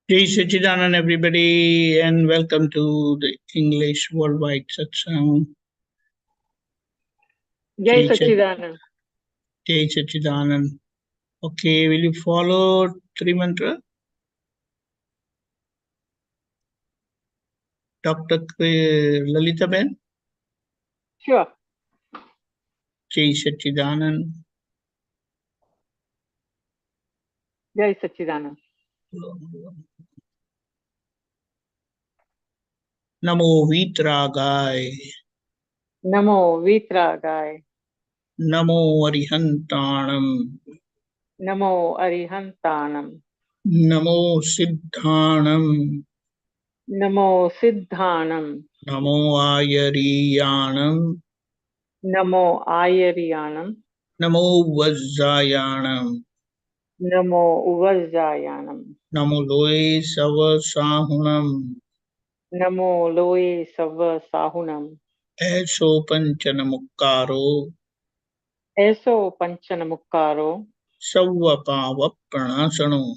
Jai Sachidanand, everybody, and welcome to the English Worldwide Satsang. Jai Sachidanand. Jai Sachidanand. Okay, will you follow three mantra? Dr. Lalita Ben? Sure. Jai Sachidanand. Jai Sachidanand. Namo Vitragai. Namo Vitragai. Namo Arihantanam. Namo Arihantanam. Namo Siddhanam. Namo Siddhanam. Namo Ayariyanam. Namo Ayariyanam. Namo Vajjayanam. Namo Uvajjayanam. Namo Loe Savasahunam. Namo Loe Sava Sahunam. Eso Panchanamukkaro. Eso Panchanamukkaro. Savvapavapranasano.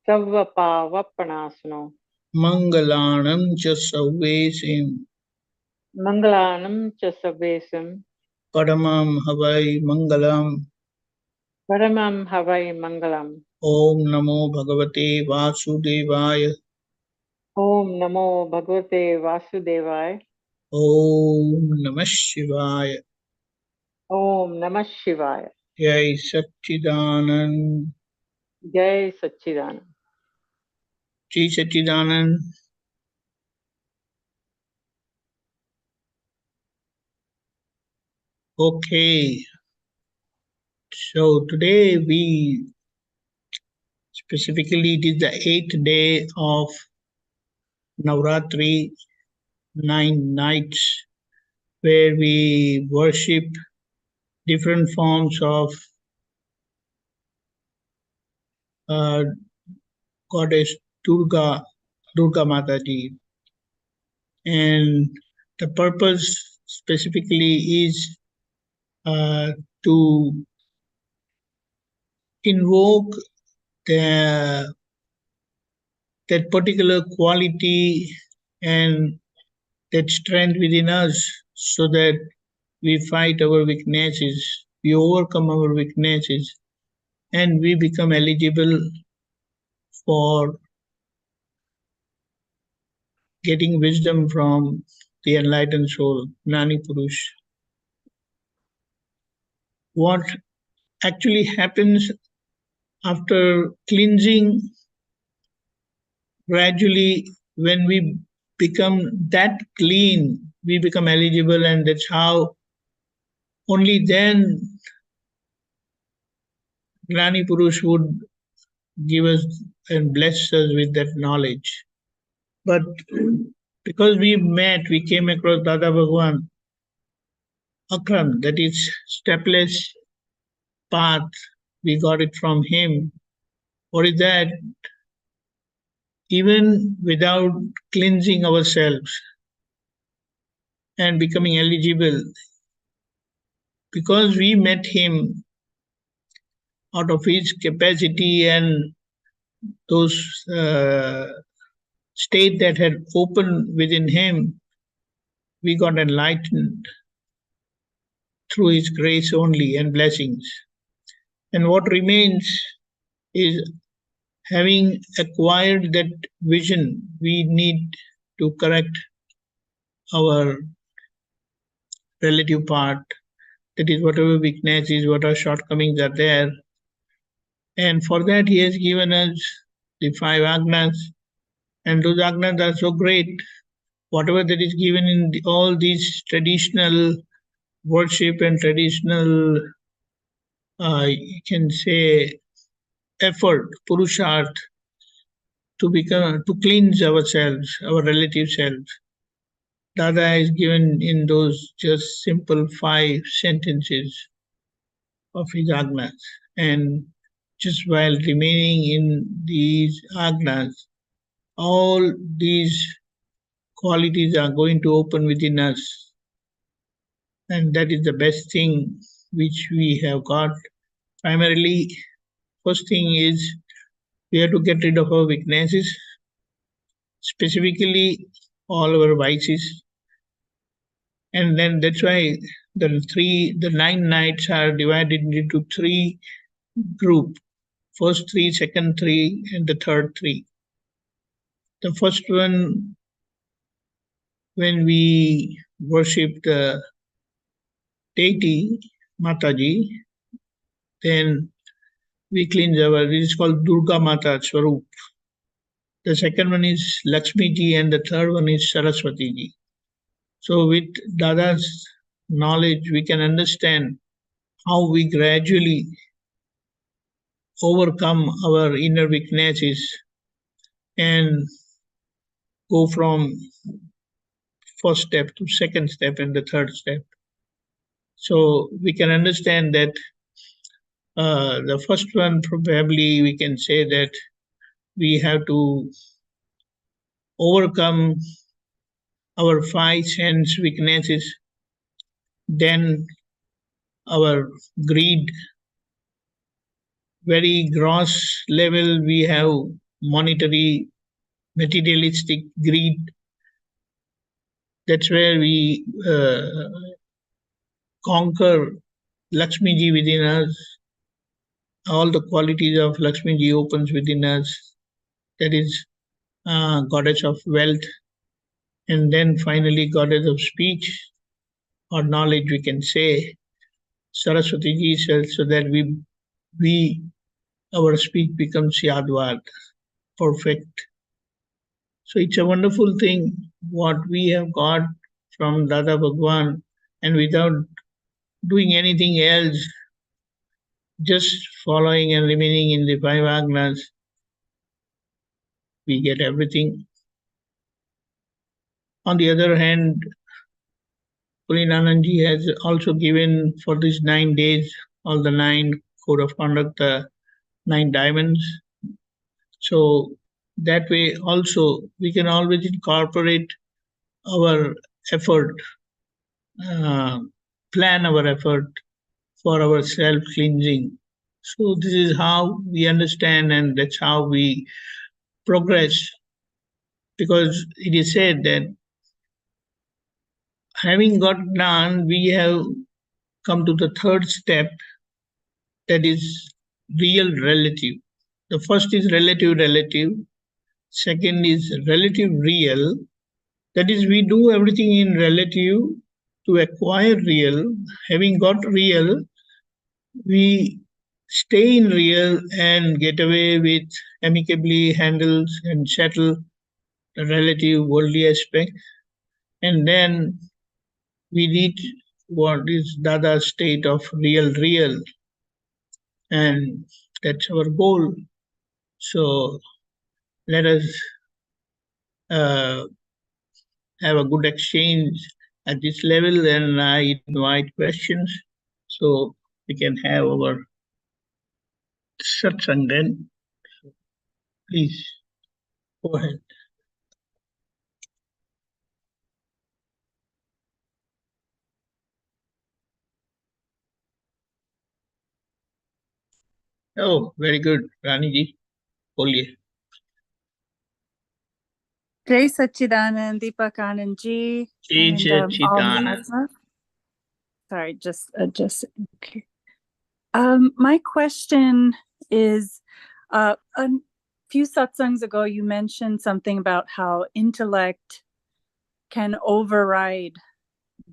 Savvapavapranasano. Mangalanam cha Savvesim. Mangalanam cha Savvesim. Paramam Havai Mangalam. Paramam Havai Mangalam. Om Namo Bhagavate Vasudevaya. Om Namo Bhagavate Vasudevaya. Om Namah Shivaya. Om Namah Shivaya. Jai Sachidanand. Jai Sachidanand. Jai Sachidanand. Okay. So today specifically it is the 8th day of Navratri, 9 nights, where we worship different forms of goddess Durga Mataji. And the purpose specifically is to invoke that particular quality and that strength within us so that we fight our weaknesses, we overcome our weaknesses, and we become eligible for getting wisdom from the enlightened soul, Gnani Purush. What actually happens after cleansing, gradually when we become that clean, we become eligible, and that's how only then Gnani Purush would give us and bless us with that knowledge. But because we met, we came across Dada Bhagwan Akram, that is stepless path, we got it from him. What is that? Even without cleansing ourselves and becoming eligible, because we met him out of his capacity and those state that had opened within him, we got enlightened through his grace only and blessings. And what remains is, having acquired that vision, we need to correct our relative part. That is, whatever weaknesses, whatever shortcomings are there. And for that, he has given us the 5 agnas. And those agnas are so great. Whatever that is given in all these traditional worship and traditional, you can say, effort, purusharth, to cleanse ourselves, our relative selves. Dada is given in those just simple 5 sentences of his agnas. And just while remaining in these agnas, all these qualities are going to open within us. And that is the best thing which we have got. Primarily, first thing is We have to get rid of our weaknesses, specifically all our vices. And then that's why the 9 nights are divided into 3 groups. First 3, second 3, and the third 3. The first one, when we worship the deity, Mataji, then we cleanse our, it is called Durga Mata Swarup. The second one is Lakshmi Ji, and the third one is Saraswati Ji. So with Dada's knowledge, we can understand how we gradually overcome our inner weaknesses and go from first step to second step and the third step. So we can understand that the first one, probably we can say that we have to overcome our 5 sense weaknesses, then our greed, very gross level we have monetary, materialistic greed. That's where we conquer Lakshmi Ji within us. All the qualities of Lakshmi Ji opens within us. That is goddess of wealth, and then finally goddess of speech or knowledge, we can say. Saraswati Ji says, so that our speech becomes Yadvad, perfect. So it's a wonderful thing what we have got from Dada Bhagwan, and without doing anything else, just following and remaining in the 5 agnas, we get everything. On the other hand, Pulinanandji has also given for these 9 days all the 9 code of conduct, the 9 diamonds. So that way also we can always incorporate our effort, plan our effort for our self-cleansing. So this is how we understand, and that's how we progress, because it is said that having got Gnan, we have come to the third step, that is real relative. The first is relative relative, second is relative real, that is we do everything in relative to acquire real. Having got real, we stay in real and get away with amicably handles and settle the relative worldly aspect, and then we reach what is Dada's state of real, and that's our goal. So let us have a good exchange at this level, and I invite questions so we can have our satsang then. Please go ahead. Oh, very good, Rani ji. Boliye. Jai Satchidanand Deepakanandji. Jai Satchidanand. Sorry, just okay. My question is, a few satsangs ago, you mentioned something about how intellect can override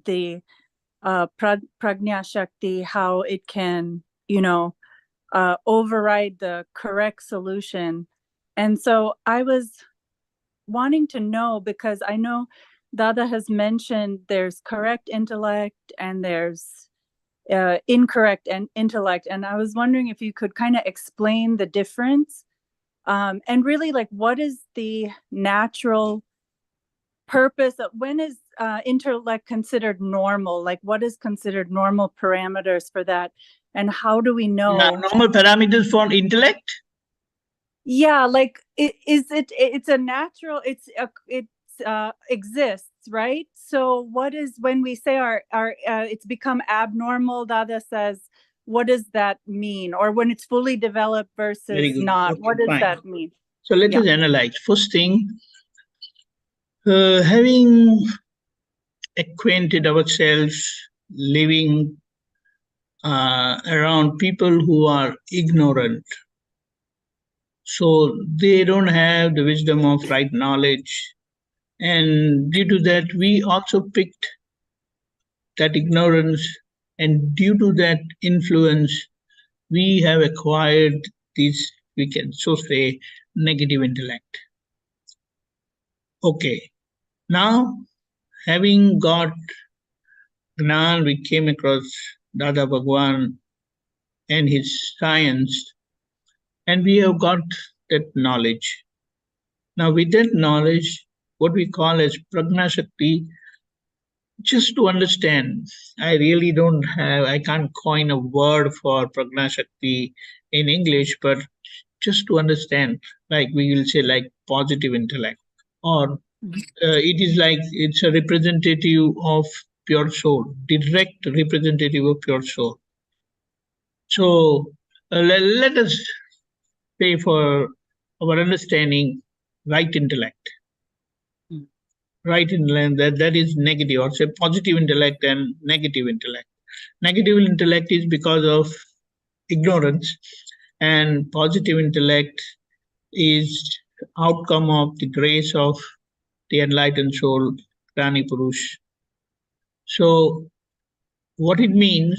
the prajna shakti, how it can, override the correct solution. And so I was wanting to know, because I know Dada has mentioned there's correct intellect and there's incorrect intellect, and I was wondering if you could kind of explain the difference, and really, like, what is the natural purpose of, when is intellect considered normal? Like, what is considered normal parameters for that, and how do we know? Normal parameters for intellect? Yeah, like it's a natural, it exists, right? So what is, when we say our it's become abnormal, Dada says what does that mean? Or when it's fully developed versus Very good. not, Okay, what does fine. that mean? So let Yeah. us analyze. First thing, having acquainted ourselves, living around people who are ignorant. So they don't have the wisdom of right knowledge. And due to that, we also picked that ignorance. And due to that influence, we have acquired this, we can so say, negative intellect. Okay. Now, having got Gnan, we came across Dada Bhagwan and his science, and we have got that knowledge. Now, with that knowledge, what we call as Prajna Shakti, just to understand, I can't coin a word for Prajna Shakti in English, but just to understand, like we will say, like positive intellect, or it is like it's a representative of pure soul, direct representative of pure soul. So let us say for our understanding, right intellect. Right intellect, that is negative, or say positive intellect and negative intellect. Negative intellect is because of ignorance, and positive intellect is outcome of the grace of the enlightened soul, Prani Purush. So what it means,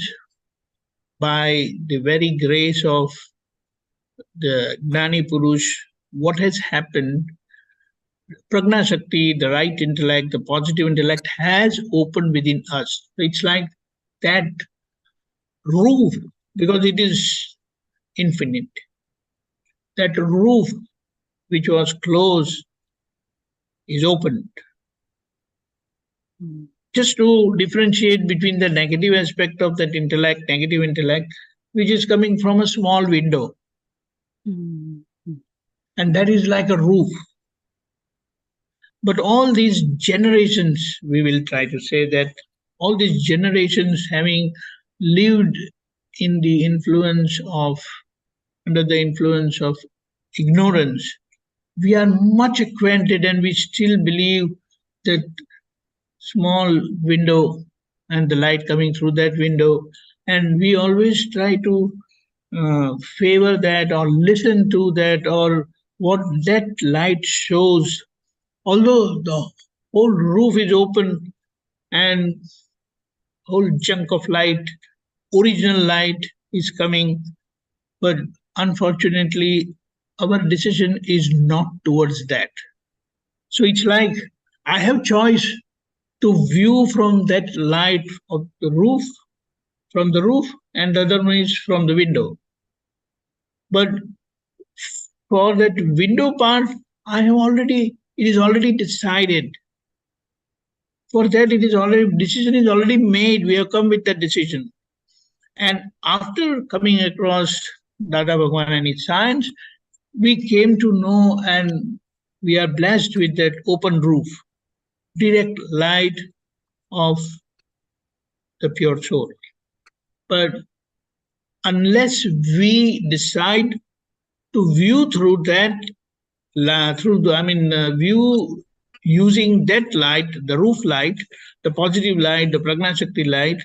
by the very grace of the Gnani Purush, what has happened, Prajna Shakti, the right intellect, the positive intellect has opened within us. So it's like that roof, because it is infinite. That roof which was closed is opened. Just to differentiate between the negative aspect of that intellect, negative intellect, which is coming from a small window. And that is like a roof. But all these generations, we will try to say that all these generations having lived in the influence of, under the influence of ignorance, we are much acquainted and we still believe that small window and the light coming through that window. And we always try to favor that or listen to that or what that light shows. Although the whole roof is open and whole chunk of light, original light is coming, but unfortunately, our decision is not towards that. So it's like I have choice to view from that light of the roof, from the roof, and the other one is from the window. But for that window part, it is already decided. For that, decision is already made. We have come with that decision. And after coming across Dada Bhagwan and his science, we came to know and we are blessed with that open roof, direct light of the pure soul. But unless we decide to view through that, view using that light, the roof light, the positive light, the Prajna Shakti light,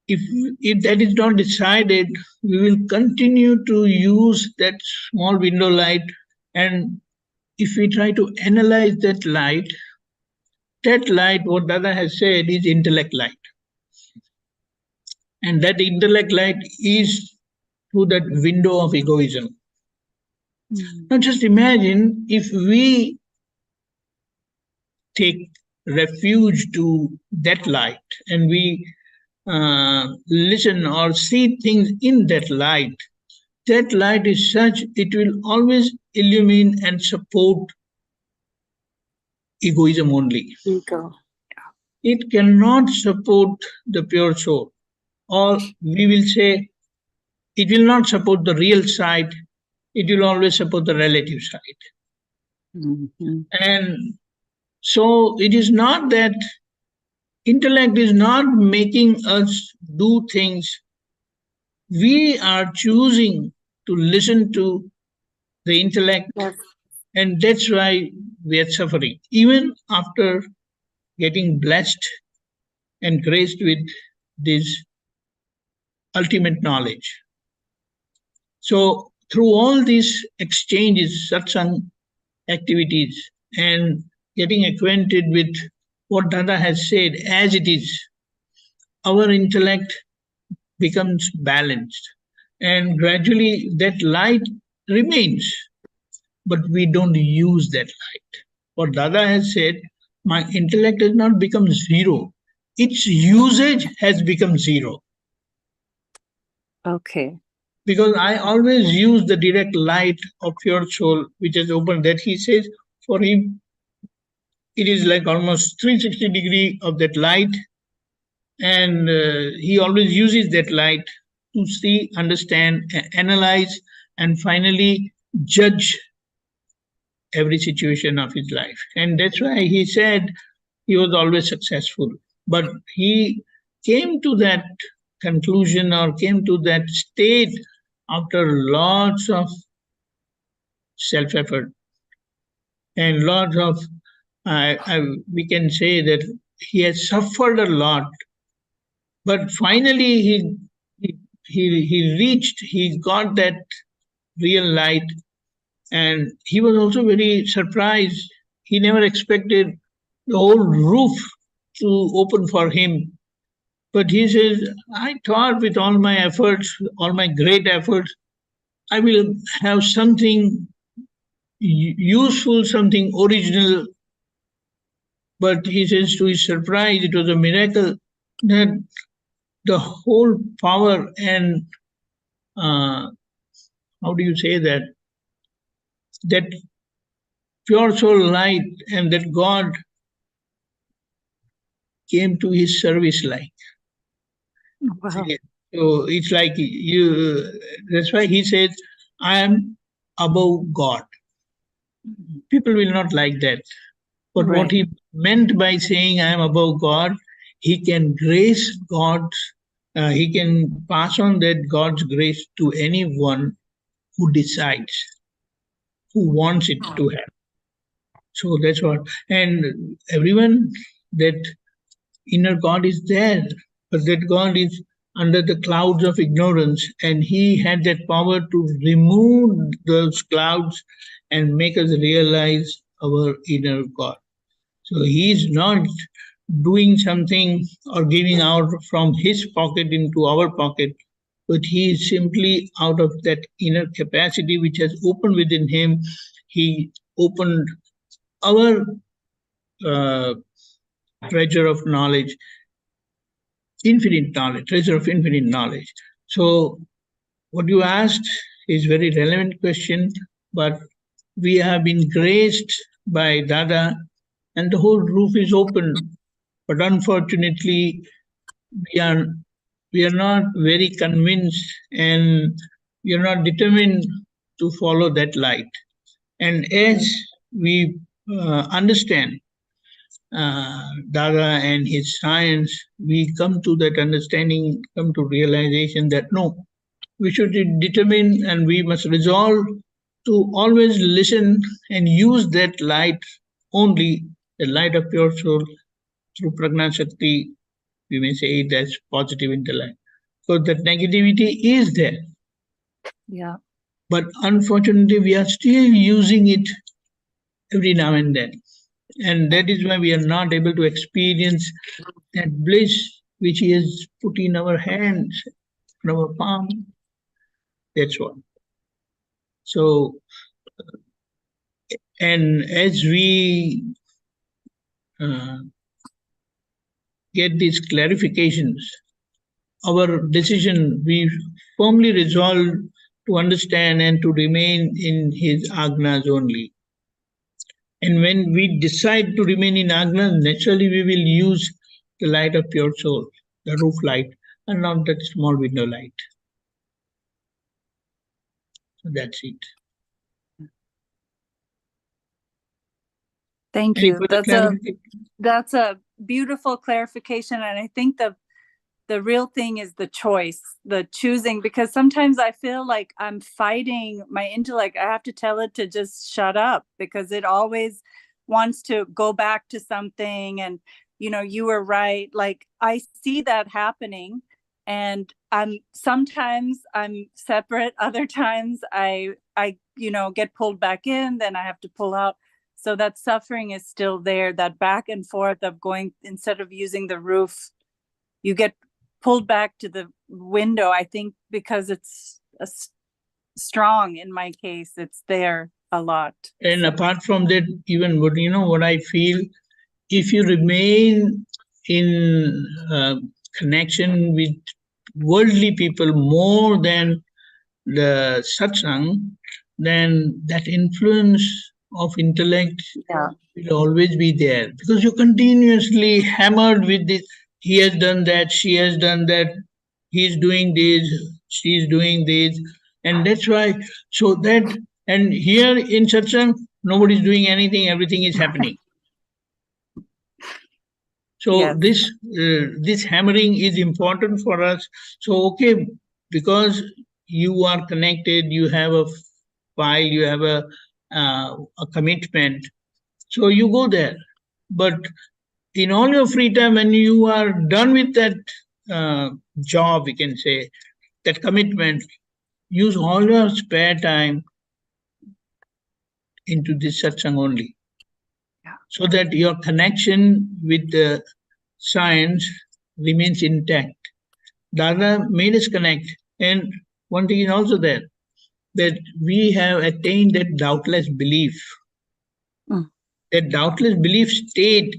if that is not decided, we will continue to use that small window light. And if we try to analyze that light, what Dada has said, is intellect light. And that intellect light is through that window of egoism. Now just imagine if we take refuge to that light and we listen or see things in that light is such, it will always illumine and support egoism only. Ego. It cannot support the pure soul. Or we will say, it will not support the real side, it will always support the relative side. And so it is not that intellect is not making us do things we are choosing to listen to the intellect, Yes. and that's why we are suffering. Even after getting blessed and graced with this ultimate knowledge. So through all these exchanges, satsang activities, and getting acquainted with what Dada has said as it is, our intellect becomes balanced. And gradually that light remains, but we don't use that light. What Dada has said, my intellect has not become zero. Its usage has become zero. Okay. Because I always use the direct light of pure soul, which is open. That he says, for him, it is like almost 360 degree of that light, and he always uses that light to see, understand, analyze, and finally judge every situation of his life. And that's why he said he was always successful. But he came to that conclusion or came to that state after lots of self effort and lots of, we can say that he has suffered a lot. But finally, he got that real light, and he was also very surprised. He never expected the whole roof to open for him. But he says, I thought with all my efforts, all my great efforts, I will have something useful, something original. But he says, to his surprise, it was a miracle that the whole power and how do you say that? That pure soul light and that God came to his service like. Wow. So it's like you, that's why he says, I am above God. People will not like that. But what Right. he meant by saying I am above God, he can grace God's, he can pass on that God's grace to anyone who decides, who wants it to happen. So that's what, and everyone, that inner God is there, but that God is under the clouds of ignorance, and he had that power to remove those clouds and make us realize our inner God. So he is not doing something or giving out from his pocket into our pocket, but he is simply out of that inner capacity which has opened within him. He opened our treasure of knowledge, infinite knowledge, treasure of infinite knowledge. So what you asked is very relevant question, but we have been graced by Dada and the whole roof is open. But unfortunately, we are we are not very convinced and we are not determined to follow that light. And as we understand Dada and his science, we come to that understanding, come to realization that no, we should determine and we must resolve to always listen and use that light only, the light of pure soul through Prajna Shakti. We may say it as positive intellect. So that negativity is there. Yeah. But unfortunately, we are still using it every now and then. And that is why we are not able to experience that bliss which He has put in our hands, in our palm. That's what. So, and as we get these clarifications, our decision, we firmly resolve to understand and to remain in His agnas only. And when we decide to remain in agnas, naturally we will use the light of pure soul, the roof light, and not that small window light. So that's it. Thank Any you. further That's a clarification? that's a beautiful clarification, and I think the real thing is the choice, the choosing, because sometimes I feel like I'm fighting my intellect. I have to tell it to just shut up because it always wants to go back to something. And, you know, you were right. Like, I see that happening, and sometimes I'm separate. Other times I, you know, get pulled back in, then I have to pull out. So that suffering is still there, that back and forth of going, instead of using the roof, you get pulled back to the window. I think because it's strong in my case, it's there a lot. And apart from that, even what, you know, what I feel, if you remain in connection with worldly people more than the satsang, then that influence of intellect will always be there, because you're continuously hammered with this. He has done that, she has done that, he's doing this, she's doing this, and that's why. So that, and here in satsang, nobody's doing anything, everything is happening. So Yes. this hammering is important for us. So okay, because you are connected, you have a file, you have a commitment, so you go there. But in all your free time, when you are done with that job, we can say, that commitment, use all your spare time into this satsang only, so that your connection with the science remains intact. Dada made us connect. And one thing is also there, that we have attained that doubtless belief. That doubtless belief state,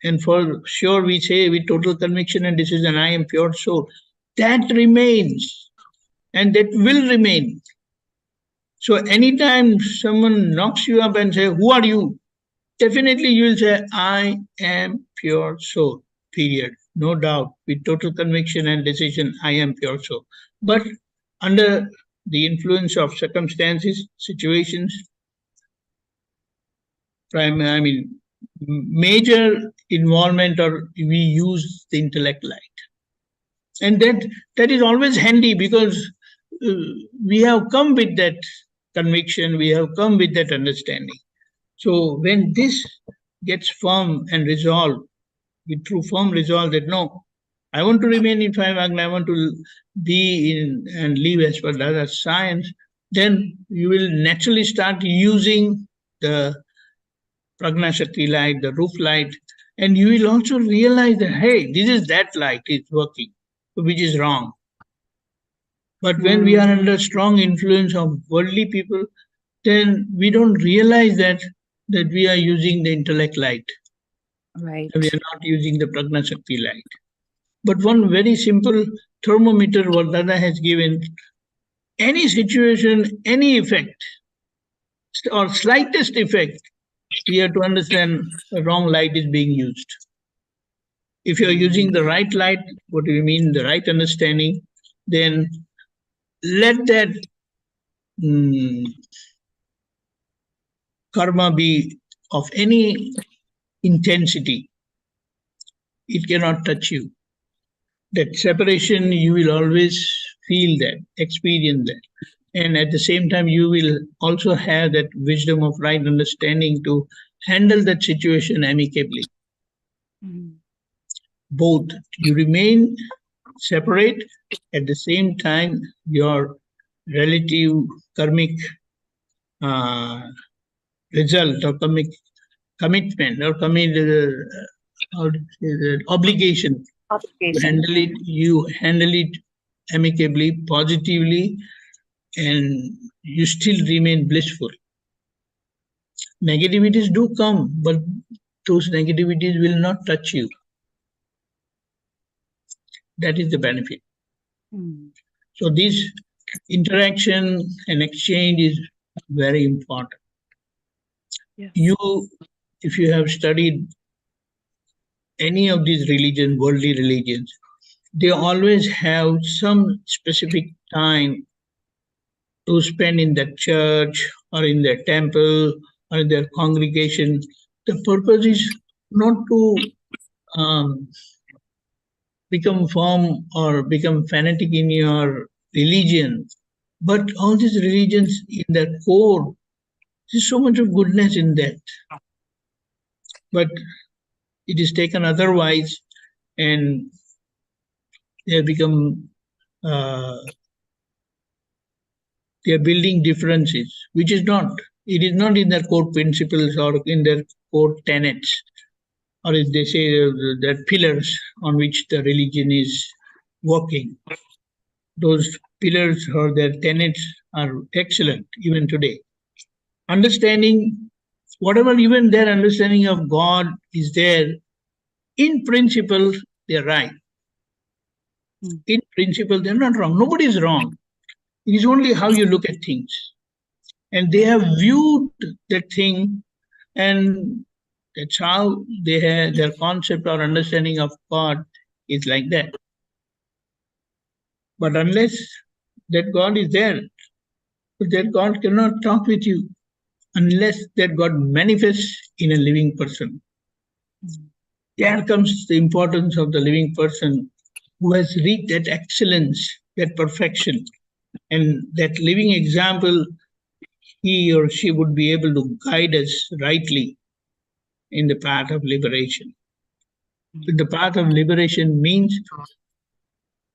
and for sure we say with total conviction and decision, I am pure soul. That remains, and that will remain. So anytime someone knocks you up and say, who are you? Definitely you will say, I am pure soul, period. No doubt, with total conviction and decision, I am pure soul. But under the influence of circumstances, situations, major involvement, or we use the intellect light. And that is always handy, because we have come with that conviction, we have come with that understanding. So when this gets firm and resolved, with true firm resolve that no, I want to remain in five agna, I want to be in and live as per Dada science, then you will naturally start using the Prajna Shakti light, the roof light, and you will also realize that, hey, this is that light, it's working, which is wrong. But when we are under strong influence of worldly people, then we don't realize that we are using the intellect light. Right. We are not using the Prajna Shakti light. But one very simple thermometer what Dada has given, any situation, any effect, or slightest effect, we have to understand the wrong light is being used. If you are using the right light, what do you mean, the right understanding, then let that karma be of any intensity. It cannot touch you. That separation, you will always feel that, experience that. And at the same time, you will also have that wisdom of right understanding to handle that situation amicably. Both, you remain separate, at the same time, your relative karmic result or commitment or obligation, you handle it amicably, positively, and you still remain blissful. Negativities do come, but those negativities will not touch you. That is the benefit. So this interaction and exchange is very important. Yes. If you have studied any of these religions, worldly religions, they always have some specific time to spend in the church or in their temple or in their congregation. The purpose is not to become firm or become fanatic in your religion. But all these religions in their core, there's so much of goodness in that. But it is taken otherwise, and they have become they are building differences, which is not. It is not in their core principles or in their core tenets, or as they say, the pillars on which the religion is working. Those pillars or their tenets are excellent even today. Understanding, whatever even their understanding of God is there, in principle, they're right. In principle, they're not wrong. Nobody is wrong. It is only how you look at things. And they have viewed that thing, and that's how they have their concept or understanding of God is like that. But unless that God is there, that God cannot talk with you unless that God manifests in a living person. There comes the importance of the living person who has reached that excellence, that perfection, and that living example. He or she would be able to guide us rightly in the path of liberation. The path of liberation means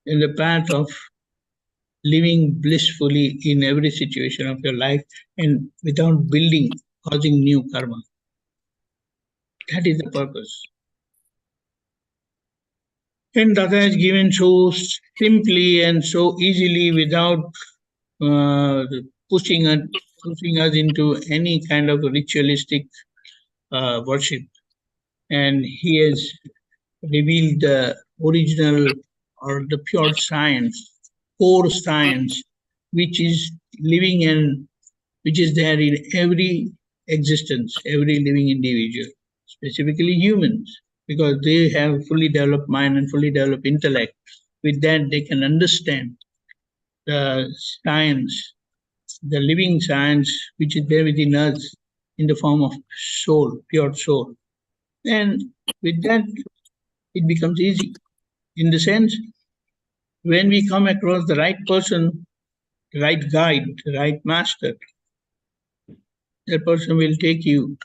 in the path of living blissfully in every situation of your life and without building, causing new karma. That is the purpose. And Dada has given so simply and so easily without pushing us into any kind of ritualistic worship. And he has revealed the original or the pure science, core science, which is living and which is there in every existence, every living individual, specifically humans, because they have fully developed mind and fully developed intellect. With that, they can understand the science, the living science, which is there within us in the form of soul, pure soul. And with that, it becomes easy. In the sense, when we come across the right person, the right guide, the right master, that person will take you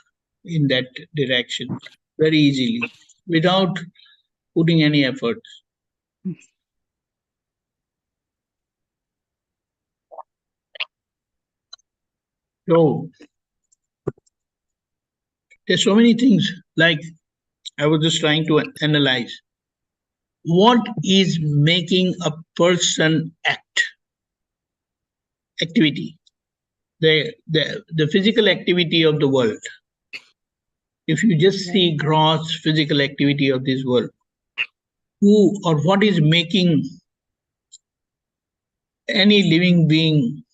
in that direction very easily without putting any effort. So there's so many things, like I was just trying to analyze what is making a person act, activity, the physical activity of the world. If you just see gross physical activity of this world, who or what is making any living being,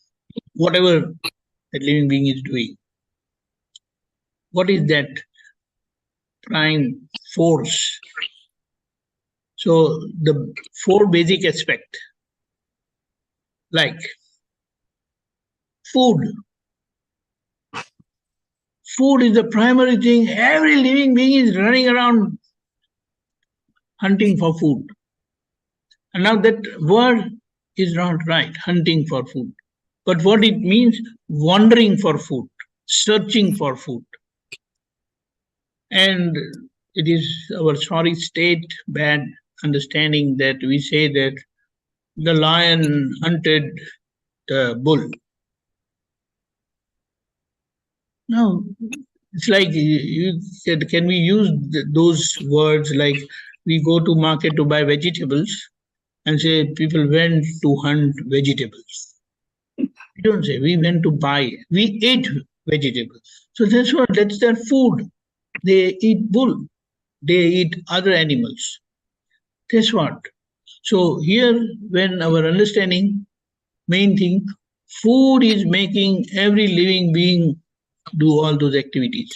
whatever that living being is doing, what is that prime force? So the four basic aspects, like food. Food is the primary thing. Every living being is running around hunting for food. And now that word is not right, hunting for food. But what it means, wandering for food, searching for food. And it is our sorry state, bad understanding that we say that the lion hunted the bull. No, it's like you said, can we use those words like we go to market to buy vegetables and say people went to hunt vegetables? We don't say we went to buy, we ate vegetables. So that's what, that's their food. They eat bull, they eat other animals. That's what. So here, when our understanding, main thing, food is making every living being do all those activities.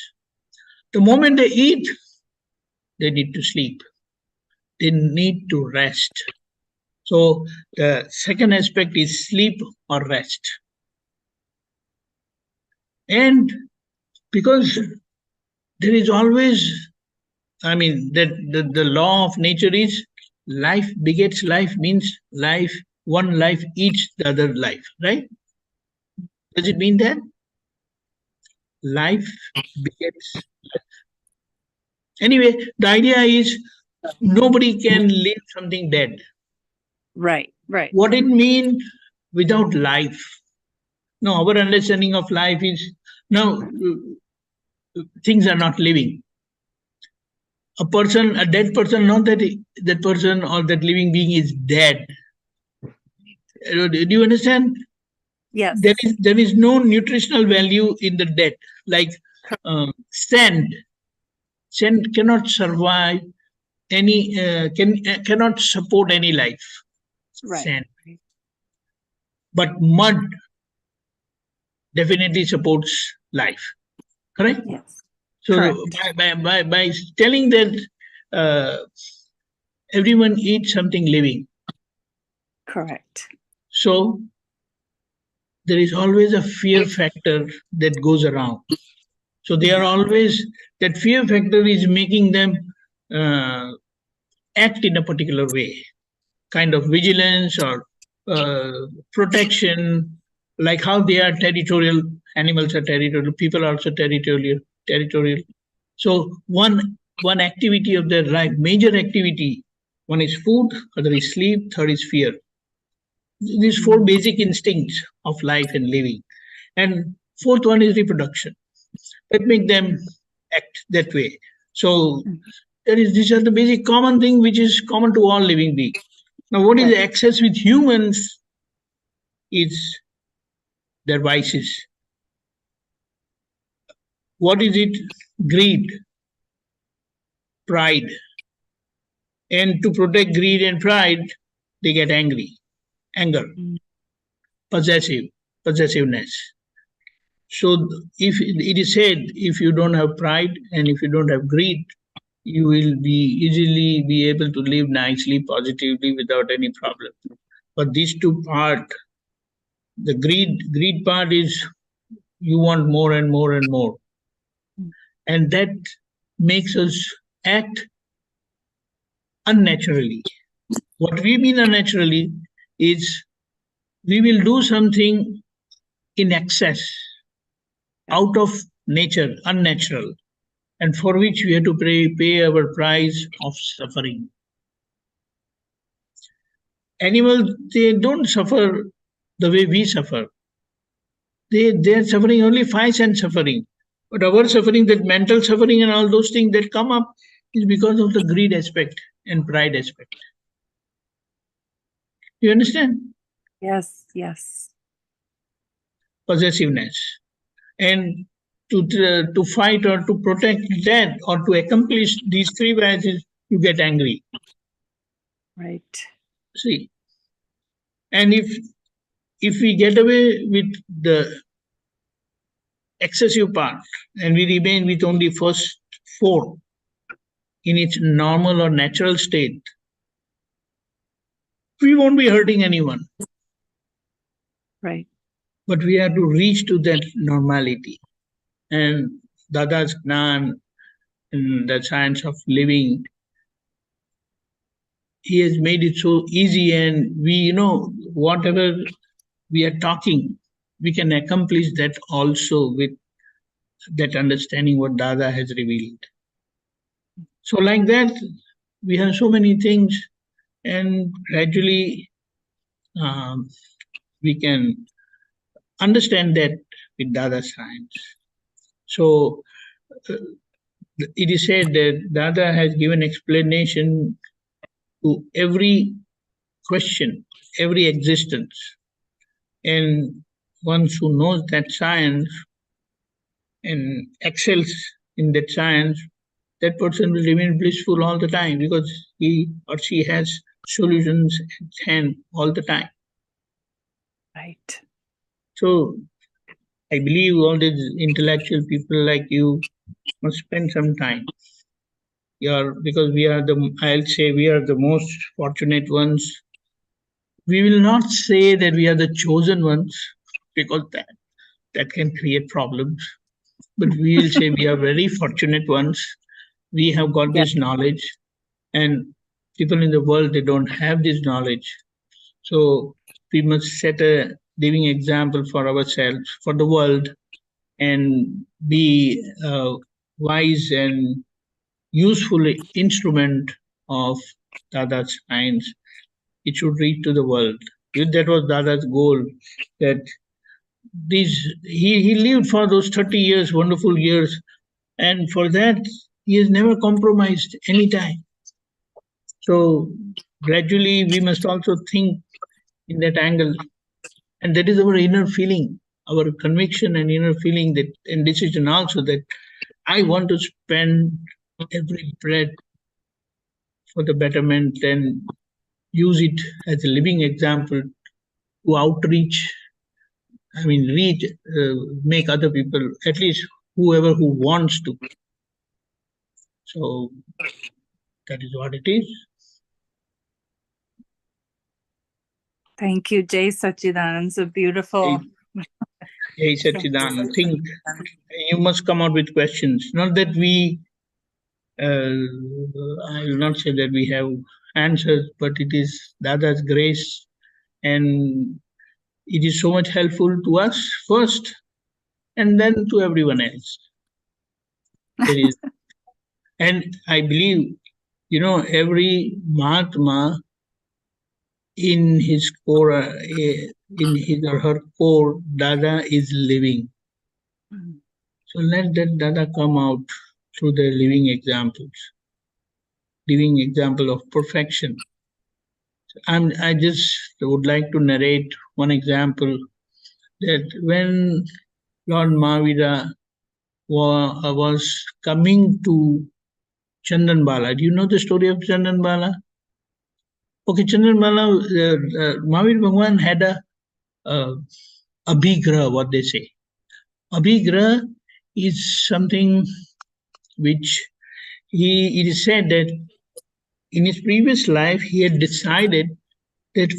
The moment they eat, they need to sleep. They need to rest. So the second aspect is sleep or rest. And because there is always, I mean, that the law of nature is life begets life means life, one life eats the other life, right? Does it mean that? Life begets life. Anyway, the idea is nobody can leave something dead. Right. Right. What it means without life? No, our understanding of life is now things are not living. A person, a dead person, not that that person or that living being is dead. Do you understand? Yes. There is no nutritional value in the dead. Like sand. Sand cannot survive any cannot support any life. Right. Sand. But mud definitely supports life. Correct? Yes. So Correct. by telling that everyone eats something living, Correct. so there is always a fear factor that goes around. So they are always, that fear factor is making them act in a particular way, kind of vigilance or protection, like how they are territorial. Animals are territorial. People are also territorial. Territorial. So one activity of their life, major activity, one is food, other is sleep, third is fear. These four basic instincts of life and living, and fourth one is reproduction. That make them act that way. So these are the basic common thing which is common to all living beings. Now, what is the excess with humans is their vices. What is it? Greed, pride. And to protect greed and pride, they get angry, anger, possessiveness. So if it is said, if you don't have pride and if you don't have greed, you will be easily be able to live nicely, positively, without any problem. But these two part, the greed part is you want more and more and more. And that makes us act unnaturally. What we mean unnaturally is we will do something in excess, out of nature, unnatural, and for which we have to pay our price of suffering. Animals, they don't suffer the way we suffer. They're suffering only 5 cent suffering. But our suffering, that mental suffering and all those things that come up, is because of the greed aspect and pride aspect. You understand? Yes. Yes. Possessiveness. And to fight or to protect that or to accomplish these three vices, you get angry. Right. See, and if we get away with the excessive part and we remain with only first four in its normal or natural state, we won't be hurting anyone. Right. But we have to reach to that normality. And Dada's Gnan and the science of living, he has made it so easy, and we, whatever we are talking, we can accomplish that also with that understanding what Dada has revealed. So like that, we have so many things, and gradually we can understand that with Dada science. So it is said that Dada has given explanation to every question, every existence. And one who knows that science and excels in that science, that person will remain blissful all the time because he or she has solutions at hand all the time. Right. So I believe all these intellectual people like you must spend some time. Because I'll say we are the most fortunate ones. We will not say that we are the chosen ones, because that can create problems. But we will say we are very fortunate ones. We have got this knowledge, and people in the world, they don't have this knowledge. So we must set a living example for ourselves, for the world, and be a wise and useful instrument of Dada's science. It should reach to the world. That was Dada's goal, that he lived for those 30 years, wonderful years, and for that he has never compromised any time. So gradually we must also think in that angle, and that is our inner feeling, our conviction and inner feeling, that and decision also, that I want to spend every breath for the betterment and use it as a living example to outreach, reach, make other people, at least whoever who wants to. So that is what it is. Thank you, Jai Sachidanand. So beautiful. Hey Sachidanand, think you must come out with questions. Not that we, I will not say that we have answers, but it is Dada's grace, and it is so much helpful to us first, and then to everyone else. It is, and I believe, every Mahatma in his core, in his or her core, Dada is living. So let that Dada come out through the living examples, living example of perfection. I just would like to narrate one example, that when Lord Mahavira was coming to Chandanbala. Do you know the story of Chandanbala? Okay, Chandanbala, Mahavir Bhagwan had a abhigraha, what they say. Abhigraha is something which it is said that in his previous life he had decided that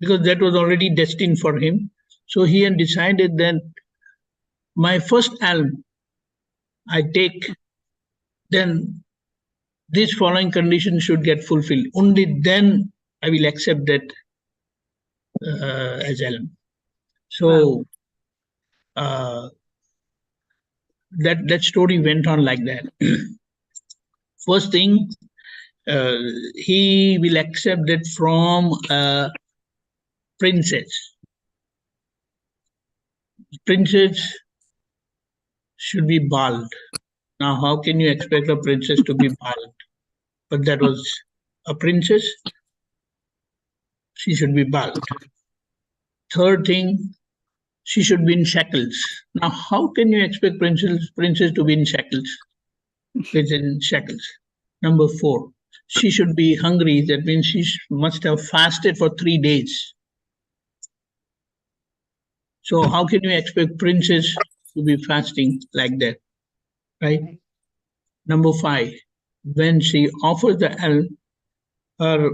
because that was already destined for him, so he had decided that my first alm I take, then this following condition should get fulfilled. Only then I will accept that as alm. So that story went on like that. First thing, he will accept it from a princess. Princess should be bald. Now, how can you expect a princess to be bald? But that was a princess. She should be bald. Third thing, she should be in shackles. Now, how can you expect princess to be in shackles? Within shackles. Number 4, she should be hungry. That means she must have fasted for 3 days. So how can you expect princess to be fasting like that, right? Number 5, when she offers the alm, her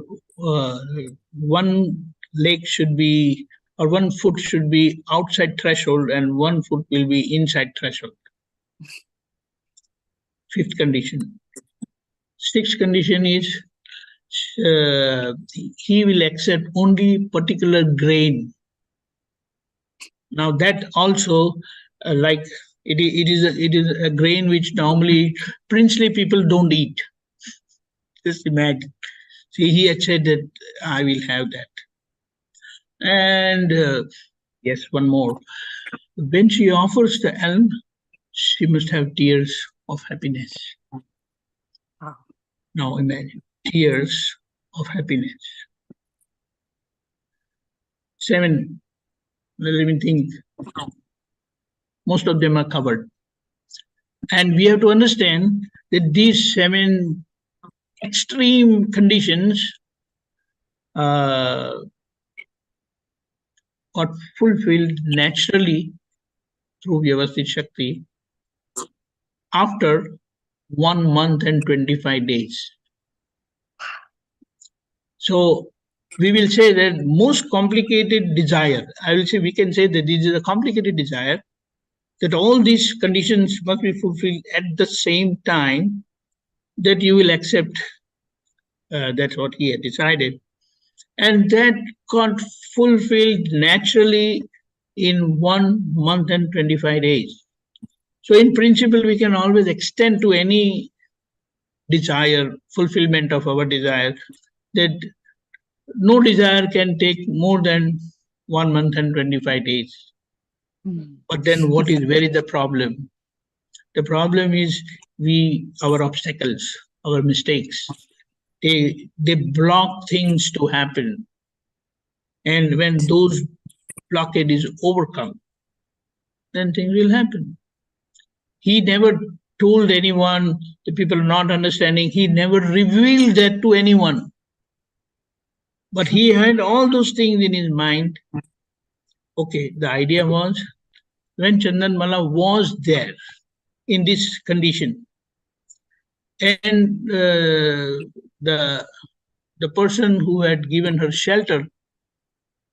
one leg should be, or 1 foot should be outside threshold and 1 foot will be inside threshold. 5th condition. 6th condition is he will accept only particular grain. Now that also, like it is a grain which normally princely people don't eat. Just imagine. See, he had said that I will have that. And yes, one more. When she offers the alm, she must have tears of happiness. Wow. Now imagine, tears of happiness. 7, let me think. Most of them are covered. And we have to understand that these 7 extreme conditions are fulfilled naturally through Vyavasthit Shakti after 1 month and 25 days. So we will say that most complicated desire, we can say that this is a complicated desire, that all these conditions must be fulfilled at the same time, that you will accept That's what he had decided. And that got fulfilled naturally in 1 month and 25 days. So in principle, we can always extend to any desire, fulfillment of our desire, that no desire can take more than 1 month and 25 days. But then where is the problem? The problem is our obstacles, our mistakes. They block things to happen. And when those blockade is overcome, then things will happen. He never told anyone, the people not understanding, he never revealed that to anyone. But he had all those things in his mind. Okay, the idea was, when Chandan Mala was there in this condition, and the person who had given her shelter,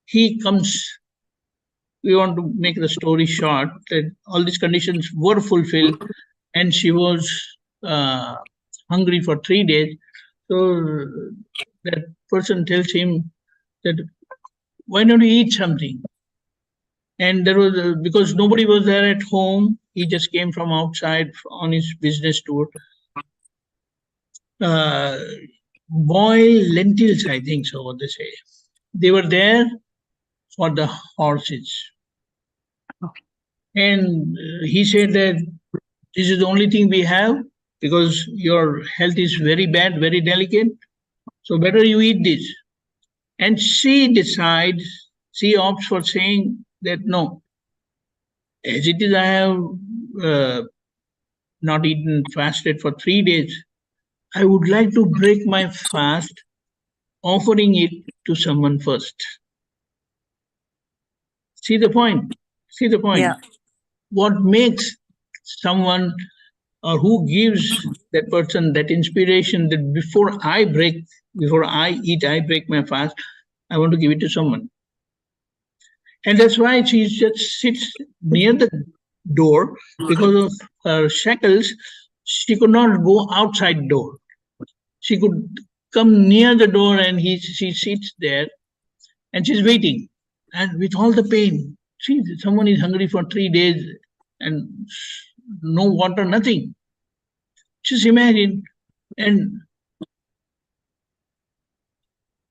he comes. We want to make the story short, that all these conditions were fulfilled, and she was hungry for 3 days. So that person tells him that, why don't you eat something? And there was, because nobody was there at home, he just came from outside on his business tour. Boiled lentils, I think so, what they say. They were there for the horses. And he said that this is the only thing we have, because your health is very bad, very delicate. So better you eat this. And she decides, she opts for saying that no, as it is, I have not eaten, fasted for 3 days. I would like to break my fast, offering it to someone first. See the point? See the point? Yeah. What makes someone, or who gives that person that inspiration that before I eat, I break my fast, I want to give it to someone. And that's why she just sits near the door. Because of her shackles, she could not go outside door. She could come near the door, and she sits there and she's waiting. And with all the pain, see, someone is hungry for 3 days and no water, nothing. Just imagine. And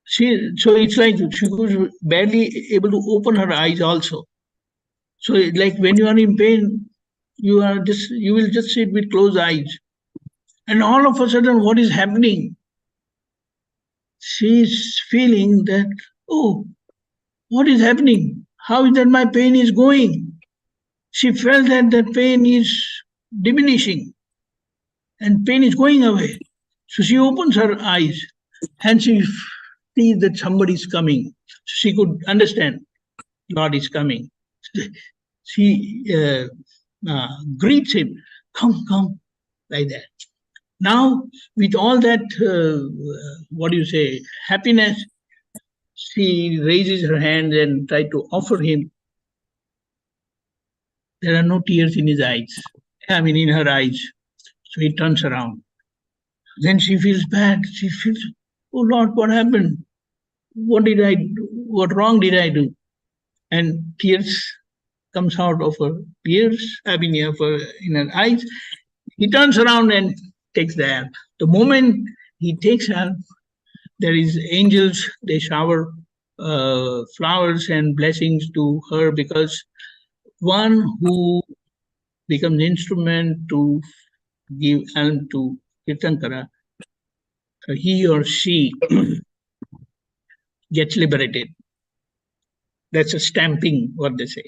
so it's like she was barely able to open her eyes also. So like when you are in pain, you will just sit with closed eyes. And all of a sudden, what is happening? She's feeling that, oh, what is happening? How is that my pain is going? She felt that the pain is diminishing and pain is going away. So she opens her eyes and she sees that somebody is coming. She could understand Lord is coming. She greets him, come, like that. Now, with all that, happiness, she raises her hand and tries to offer him. There are no tears in his eyes. In her eyes. So he turns around. Then she feels bad. She feels, oh Lord, what happened? What did I do? What wrong did I do? And tears comes out of her ears, in her eyes. He turns around and takes the air. The moment he takes her, there is angels, they shower flowers and blessings to her, because one who becomes instrument to give alm to Kirtankara, he or she gets liberated. That's a stamping, what they say.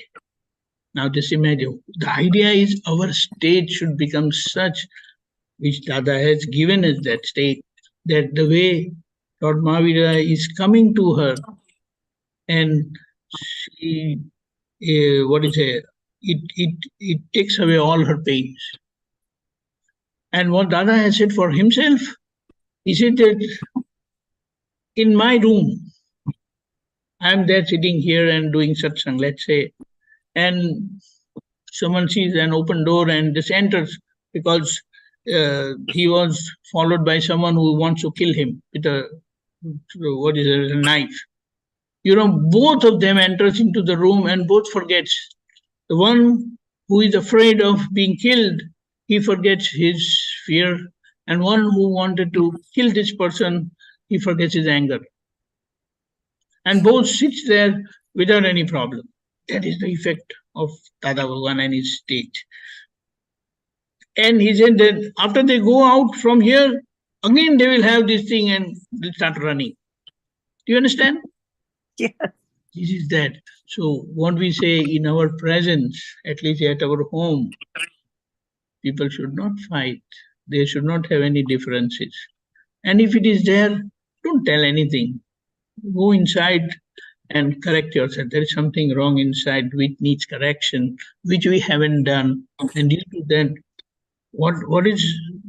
Now just imagine, the idea is our state should become such, which Dada has given us that state, that the way Lord Mahavira is coming to her, and she, it takes away all her pains. And what Dada has said for himself, he said that in my room, I'm there sitting here and doing satsang, let's say, and someone sees an open door and just enters, because he was followed by someone who wants to kill him with a knife. Both of them enters into the room and both forgets. The one who is afraid of being killed, he forgets his fear, and one who wanted to kill this person, he forgets his anger. And both sits there without any problem. That is the effect of Dada Bhagwan and his state. And he said that after they go out from here, again they will have this thing and they'll start running. Do you understand? Yes. This is that. So what we say in our presence, at least at our home, people should not fight. They should not have any differences. And if it is there, don't tell anything. Go inside and correct yourself. There is something wrong inside which needs correction, which we haven't done. And due to that,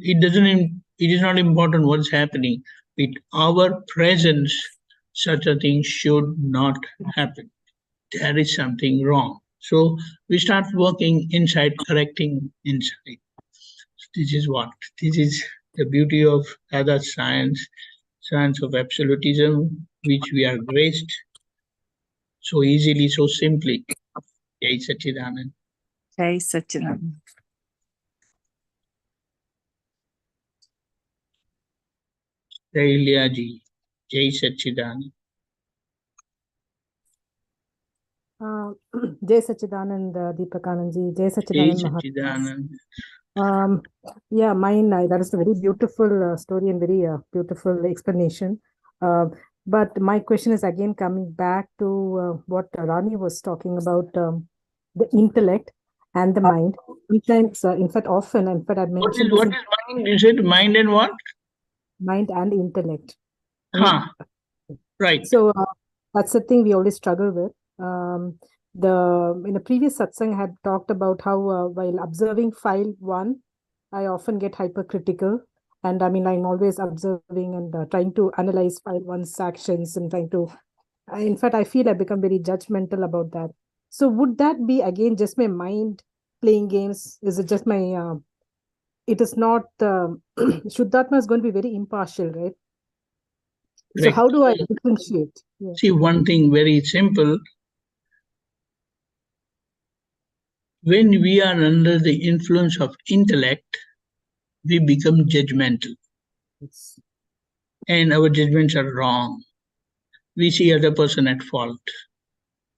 it is not important what's happening. With our presence, such a thing should not happen. There is something wrong. So we start working inside, correcting inside. This is the beauty of Dada science of absolutism, which we are graced so easily, so simply. Jai Satchidanand. Jai Satchidanand. Jai Ilyaji. Jai Satchidanand. Jai Satchidanand Deepakanandji, Jai Jai Satchidanand Satchidanand. Yeah, mine, that is a very beautiful story and very beautiful explanation. But my question is again coming back to what Rani was talking about, the intellect and the mind. Sometimes, in fact, often, in fact, I've mentioned What is mind? You said mind and what? mind and intellect. Right. So that's the thing we always struggle with. In a previous satsang had talked about how while observing file 1, I often get hypercritical, and I'm always observing and trying to analyze file 1's actions and trying to, in fact, I feel I become very judgmental about that. So would that be again just my mind playing games? Is it just my, it is not, Shuddhatma is going to be very impartial, right? Correct. So how do I differentiate? Yeah. See, one thing very simple. When we are under the influence of intellect, we become judgmental. Yes. And our judgments are wrong. We see other person at fault.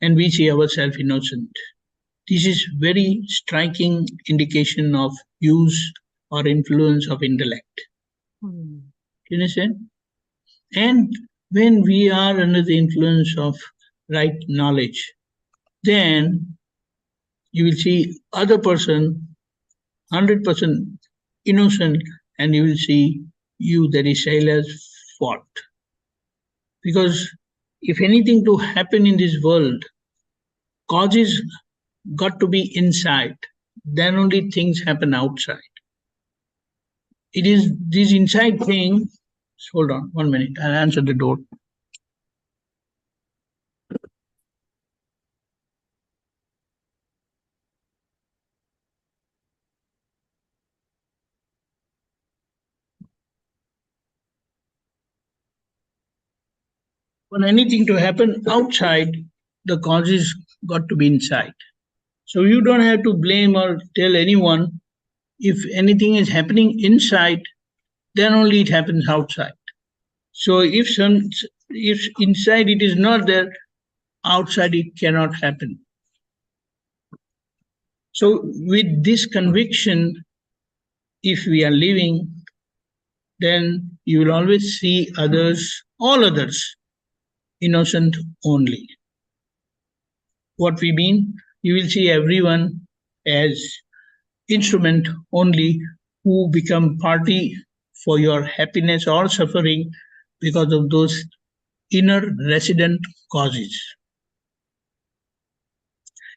And we see ourselves innocent. This is very striking indication of use or influence of intellect. You understand? And when we are under the influence of right knowledge, then you will see other person 100% innocent, and you will see that is Shaila's fault. Because if anything to happen in this world, causes got to be inside. Then only things happen outside. It is this inside thing. Hold on 1 minute. I'll answer the door. For anything to happen outside, the causes got to be inside. So you don't have to blame or tell anyone. If anything is happening inside, then only it happens outside. So if inside it is not there, outside it cannot happen. So with this conviction, if we are living, then you will always see others, all others, innocent only. What we mean, you will see everyone as instrument only who become party for your happiness or suffering because of those inner resident causes.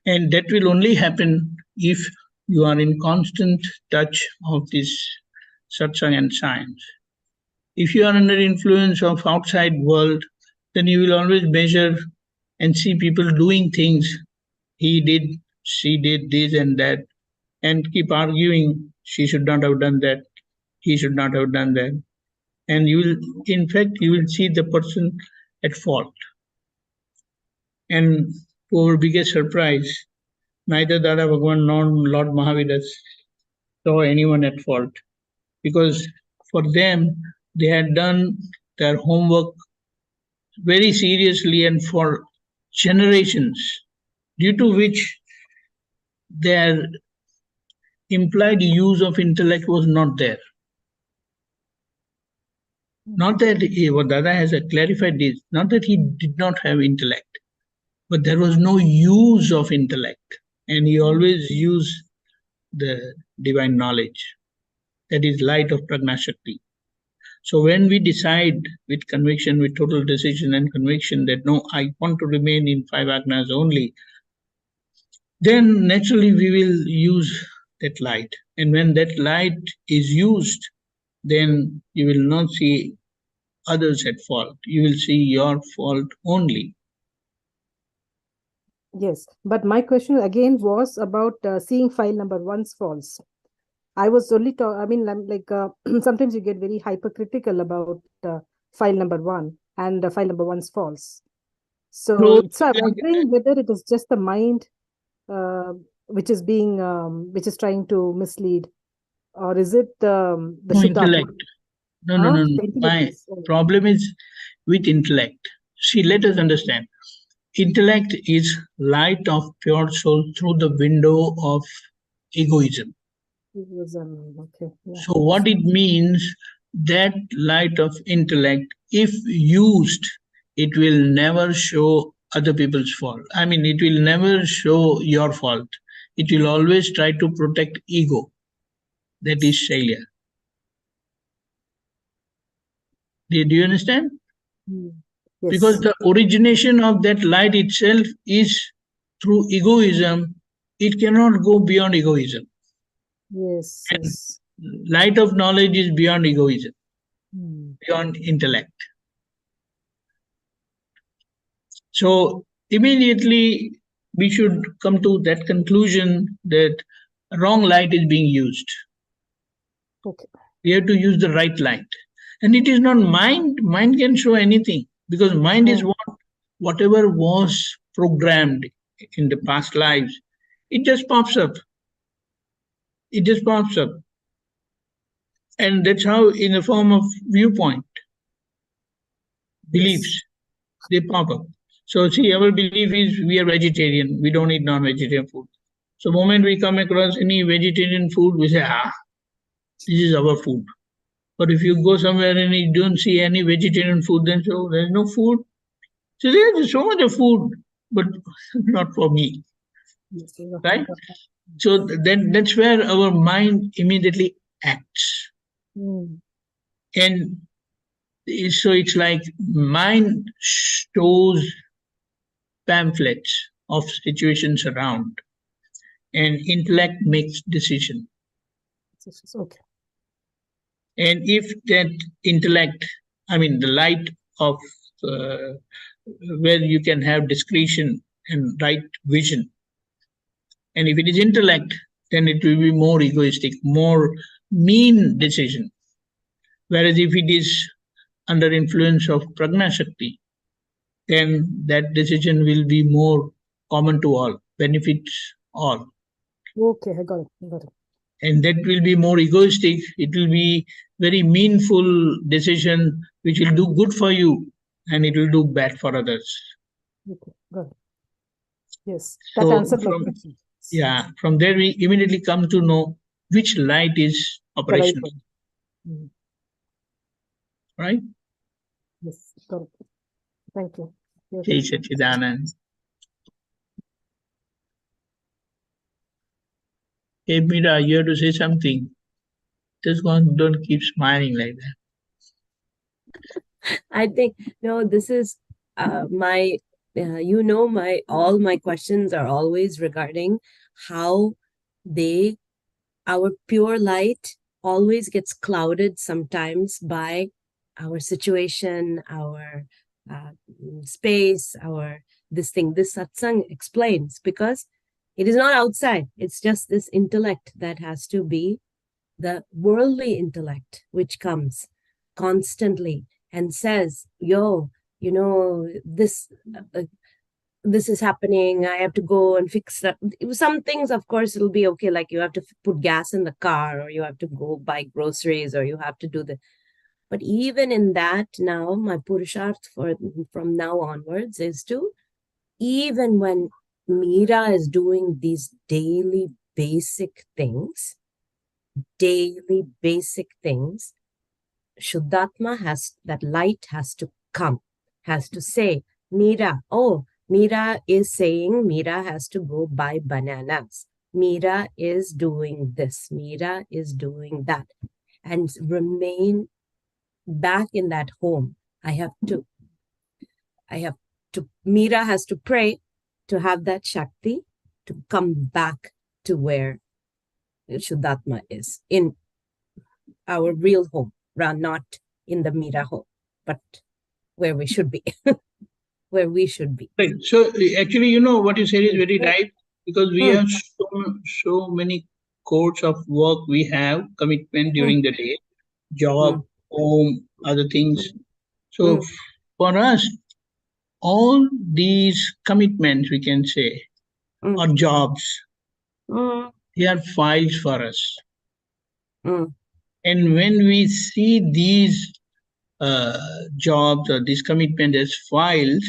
And that will only happen if you are in constant touch of this satsang and science. If you are under influence of outside world, then you will always measure and see people doing things. He did, she did this and that, and keep arguing, she should not have done that. he should not have done that. And you will, in fact, you will see the person at fault. And to our biggest surprise, neither Dada Bhagwan nor Lord Mahavira saw anyone at fault, because for them, they had done their homework very seriously and for generations, due to which their implied use of intellect was not there. Not that what Dada has clarified this, not that he did not have intellect, but there was no use of intellect, and he always used the divine knowledge, that is light of Pragnashakti. So when we decide with conviction, with total decision and conviction that no, I want to remain in 5 agnas only, then naturally we will use that light. And when that light is used, then you will not see others at fault. You will see your fault only. Yes, but my question again was about seeing file number 1's faults. I was only sometimes you get very hypercritical about file number 1 and file number 1's faults. So I'm wondering whether it is just the mind which is trying to mislead, or is it the intellect? No. My problem is with intellect. See, let us understand. Intellect is light of pure soul through the window of egoism. Okay. Yeah. So what it means, that light of intellect, if used, it will never show other people's fault. I mean, it will never show your fault. It will always try to protect ego. That is Shailya. Do you understand? Yes. Because the origination of that light itself is through egoism. It cannot go beyond egoism. Yes. And light of knowledge is beyond egoism, beyond intellect. So immediately we should come to that conclusion that wrong light is being used. Okay. We have to use the right light. And it is not mind. Mind can show anything, because mind is whatever was programmed in the past lives. It just pops up. It just pops up. And that's how, in the form of viewpoint, beliefs, they pop up. So see, our belief is we are vegetarian. We don't eat non-vegetarian food. So the moment we come across any vegetarian food, we say, this is our food. But if you go somewhere and you don't see any vegetarian food, then so there's no food. So there's so much of food, but not for me. Right? So then that's where our mind immediately acts. And so it's like mind shows pamphlets of situations around, and intellect makes decision. Okay. And if that intellect, I mean the light of where you can have discretion and right vision, and if it is intellect, then it will be more egoistic, more mean decision. Whereas if it is under influence of Pragnashakti, then that decision will be more common to all, benefits all. Okay, I got it. And that will be more egoistic. It will be very meaningful decision which will do good for you, and it will do bad for others. Okay, got it. Yes, that answered my question. Yeah, from there we immediately come to know which light is operational. Right? Yes, got it. Thank you. Jai Satchidanand. Hey Meera, you have to say something. Just don't keep smiling like that. I think, no, this is my, all my questions are always regarding how our pure light always gets clouded sometimes by our situation, our space, this satsang explains, because it is not outside. It's just this intellect that has to be the worldly intellect, which comes constantly and says, yo, you know, this is happening, I have to go and fix that. Some things, of course, it'll be okay, like you have to put gas in the car, or you have to go buy groceries, or you have to do the. But even in that, now my purusharth from now onwards is to, even when Meera is doing these daily basic things, Shuddhatma that light has to come, has to say, Meera, oh, Meera is saying Meera has to go buy bananas. Meera is doing this. Meera is doing that. And remain back in that home. Meera has to pray to have that Shakti to come back to where Shuddhatma is, in our real home, not in the Meera home, but where we should be. Where we should be. Right. So actually, you know, what you said is very right, because we have so many codes of work we have, commitment during the day, job, home, other things. So for us, all these commitments, we can say, or jobs, they are files for us. And when we see these jobs or these commitments as files,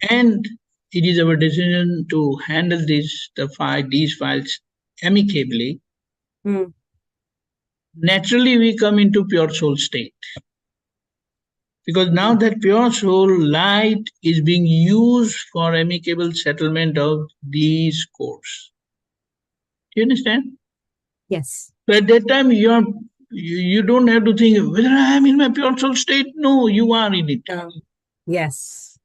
and it is our decision to handle these files amicably, naturally we come into pure soul state. Because now that pure soul light is being used for amicable settlement of these codes. Do you understand? Yes. So at that time, you don't have to think whether I am in my pure soul state. No, you are in it. Yes.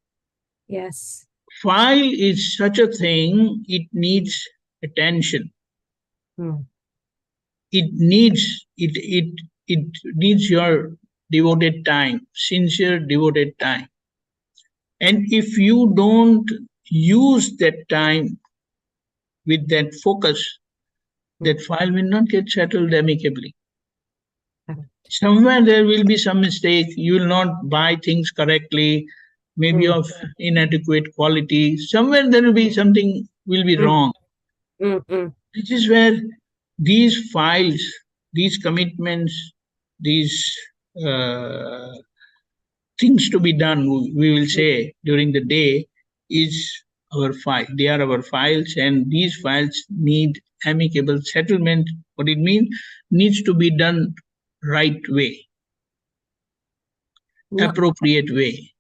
Yes. File is such a thing, it needs attention. It needs your devoted time, sincere devoted time. And if you don't use that time with that focus, that file will not get settled amicably. Somewhere there will be some mistake. You will not buy things correctly, maybe of inadequate quality. Somewhere there will be something will be wrong. This is where these files, these commitments, these things to be done, we will say, during the day, is our file. They are our files, and these files need amicable settlement. What it means, needs to be done right way, appropriate way.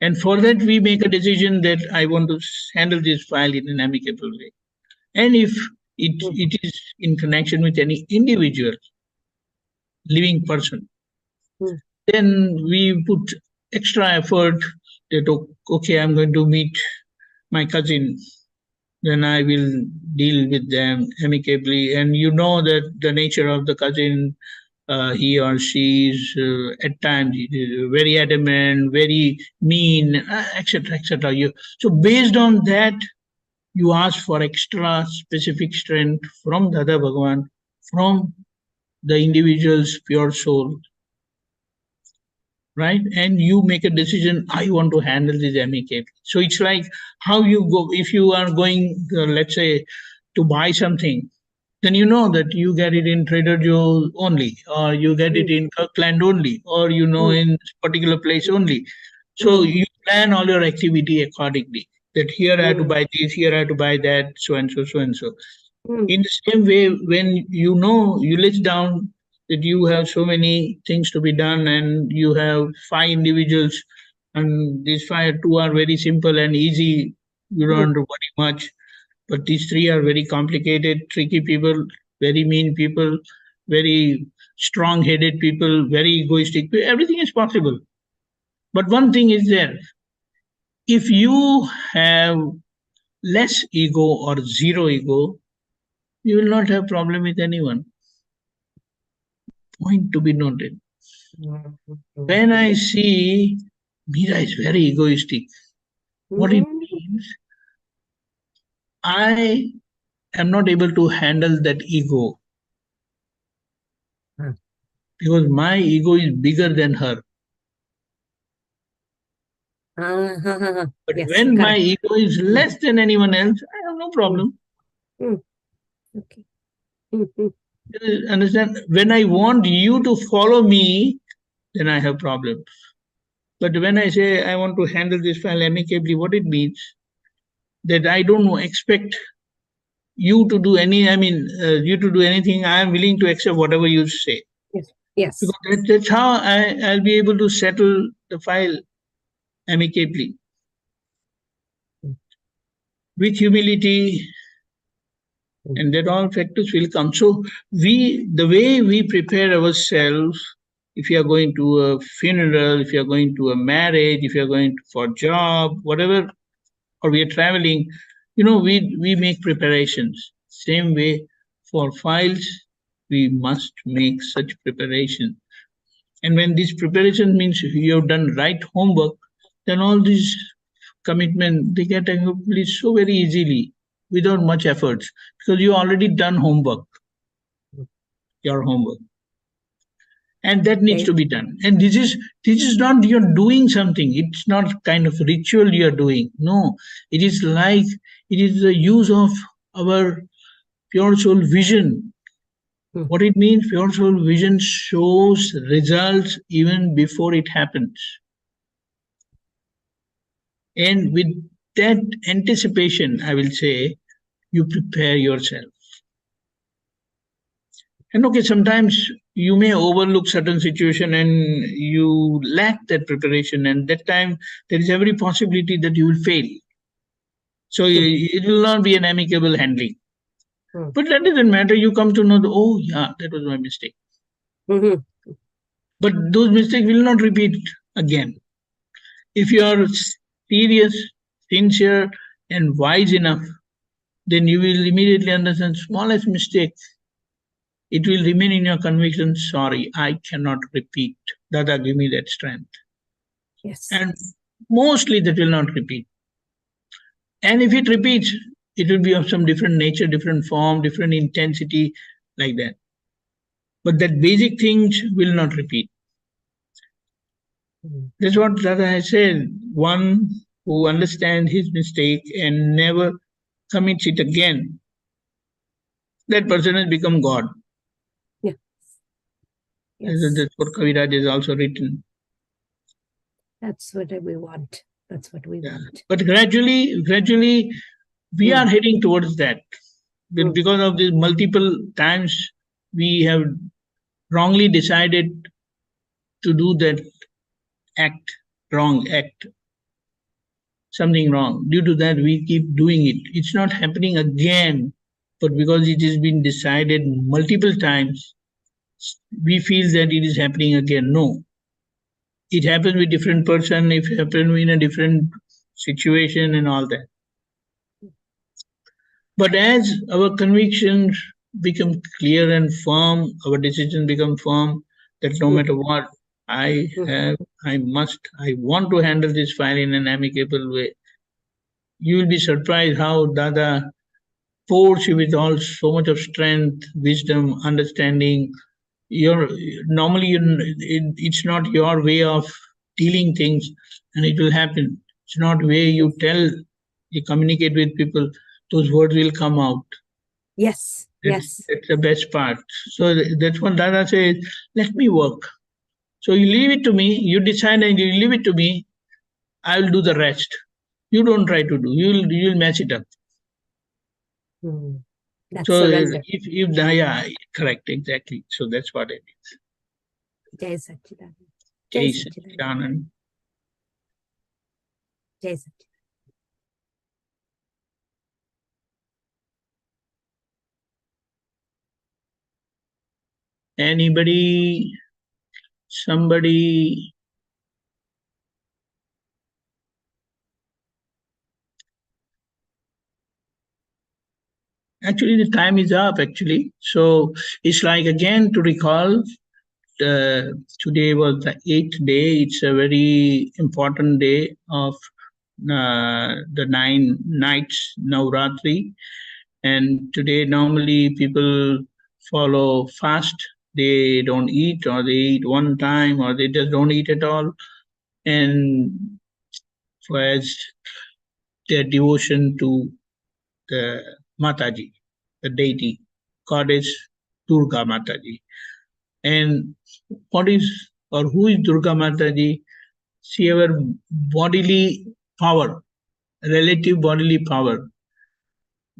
And for that, we make a decision that I want to handle this file in an amicable way. And if it is in connection with any individual, living person, then we put extra effort that, okay, I'm going to meet my cousin, then I will deal with them amicably. And you know that the nature of the cousin, he or she is at times very adamant, very mean, etc., etc. So based on that, you ask for extra specific strength from Dada Bhagwan, from the individual's pure soul, right? And you make a decision, I want to handle this amicably. So it's like how you go, if you are going, let's say, to buy something, then you know that you get it in Trader Joe only, or you get it in Kirkland only, or you know in this particular place only. So you plan all your activity accordingly. That here I have to buy this, here I have to buy that, so and so, so and so. In the same way, when you know, you list down that you have so many things to be done, and you have 5 individuals, and these 2 are very simple and easy, you don't have to worry much. But these 3 are very complicated, tricky people, very mean people, very strong-headed people, very egoistic people. Everything is possible. But one thing is there. If you have less ego or zero ego, you will not have problem with anyone. Point to be noted. When I see Meera is very egoistic, what it means, I am not able to handle that ego. because my ego is bigger than her. But Yes, when my correct. ego is less than anyone else, I have no problem. Okay. Understand? When I want you to follow me, then I have problems. But when I say I want to handle this file amicably, what it means that I don't expect you to do you to do anything. I am willing to accept whatever you say. Yes. Because that's how I'll be able to settle the file amicably. With humility, and that all factors will come. So the way we prepare ourselves, if you are going to a funeral, if you are going to a marriage, if you are going for a job, whatever, or we are traveling, we make preparations. Same way for files, we must make such preparation. And when this preparation means you have done right homework, then all these commitment, they get accomplished so very easily without much efforts, because you already done homework, your homework, and that needs to be done. And this is not you're doing something. It's not kind of ritual you're doing. No, it is the use of our pure soul vision. What it means, pure soul vision shows results even before it happens. And with that anticipation, I will say, you prepare yourself. And okay, sometimes you may overlook certain situation and you lack that preparation, and that time there is every possibility that you will fail. So it will not be an amicable handling. But that doesn't matter. You come to know, oh yeah, that was my mistake. But those mistakes will not repeat again. If you are serious, sincere, and wise enough, then you will immediately understand smallest mistake. It will remain in your conviction. Sorry, I cannot repeat. Dada, give me that strength. Yes. And mostly that will not repeat. And if it repeats, it will be of some different nature, different form, different intensity, like that. But that basic things will not repeat. That's what Dada has said. One who understands his mistake and never commits it again, that person has become God. Yeah. Yes. That's what Kaviraj has also written. That's what we want. That's what we want. But gradually, we are heading towards that. Because of these multiple times we have wrongly decided to do that wrong act, something wrong. Due to that, we keep doing it. It's not happening again, but because it has been decided multiple times, we feel that it is happening again. No. It happens with different person, it happens in a different situation and all that. But as our convictions become clear and firm, our decisions become firm, that no matter what, I want to handle this file in an amicable way. You will be surprised how Dada pours you with all so much of strength, wisdom, understanding. It's not your way of dealing things, and it will happen. It's not way you communicate with people, those words will come out. Yes. That's the best part. So that's what Dada says, let me work. So you leave it to me, you decide and you leave it to me, I will do the rest. You don't try to do, you'll match it up. That's so surrender. Correct, exactly. So that's what it is. Jai Satchidanand. Jai Satchidanand. Jai Satchidanand. Anybody, somebody? Actually, the time is up, actually. So it's like, again, to recall, today was the 8th day. It's a very important day of the 9 nights Navratri. And today, normally, people follow fast they don't eat, or they eat one time, or they just don't eat at all. And for as their devotion to the Mataji, the deity, goddess Durga Mataji. And what is or who is Durga Mataji? She our bodily power, relative bodily power.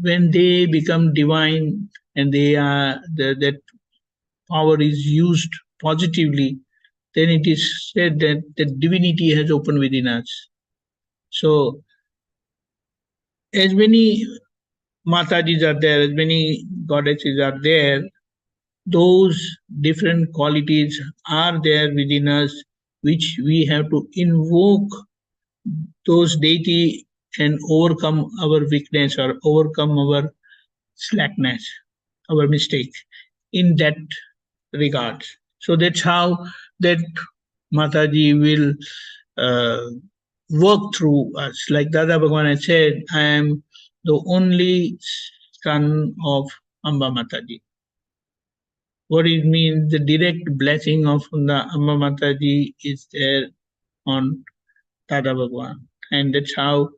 When they become divine and they are that power is used positively, then it is said that the divinity has opened within us. So as many Matajis are there, as many goddesses are there, those different qualities are there within us, which we have to invoke those deity and overcome our weakness or overcome our slackness, our mistake in that regard. So that's how that Mataji will work through us. Like Dada Bhagwan has said, I am the only son of Amba Mataji. What it means, the direct blessing of the Amba Mataji is there on Dada Bhagwan. And that's how